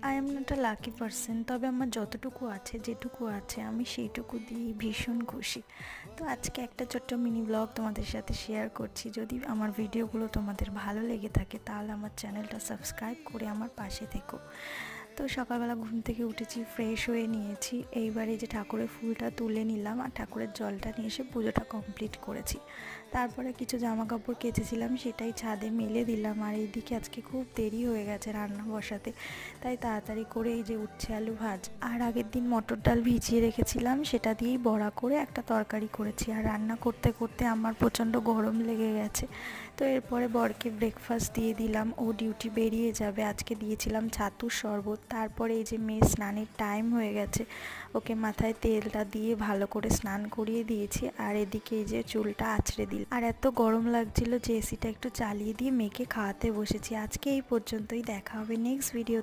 I am not a lucky person, তবে আমার যতটুকু আছে যেটুকু আছে আমি সেইটুকু দিয়েই ভীষণ খুশি। তো আজকে একটা ছোট্ট মিনি ব্লগ তোমাদের সাথে শেয়ার করছি। যদি আমার ভিডিওগুলো তোমাদের ভালো লেগে থাকে তাহলে আমার চ্যানেলটা সাবস্ক্রাইব করে আমার পাশে থেকো। তো সকালবেলা ঘুম থেকে উঠেছি, ফ্রেশ হয়ে নিয়েছি। এইবারে যে ঠাকুরের ফুলটা তুলে নিলাম আর ঠাকুরের জলটা নিয়ে এসে পুজোটা কমপ্লিট করেছি। তারপরে কিছু জামা কাপড় কেচেছিলাম, সেটাই ছাদে মেলে দিলাম। আর এইদিকে আজকে খুব দেরি হয়ে গেছে রান্না বসাতে, তাই তাড়াতাড়ি করে এই যে উচ্ছে আলু ভাজ আর আগের দিন মটর ডাল ভিজিয়ে রেখেছিলাম, সেটা দিয়েই বড়া করে একটা তরকারি করেছি। আর রান্না করতে করতে আমার প্রচণ্ড গরম লেগে গেছে। তো এরপরে বরকে ব্রেকফাস্ট দিয়ে দিলাম, ও ডিউটি বেরিয়ে যাবে। আজকে দিয়েছিলাম ছাতুর শরবত। তারপরে এই যে মেয়ে স্নানের টাইম হয়ে গেছে, ওকে মাথায় তেলটা দিয়ে ভালো করে স্নান করিয়ে দিয়েছি। আর এদিকে এই যে চুলটা আঁচড়ে দিল। আর এত গরম লাগছিল যে এসিটা একটু চালিয়ে দিয়ে মেয়েকে খাওয়াতে বসেছি। আজকে এই পর্যন্তই, দেখা হবে নেক্সট ভিডিও।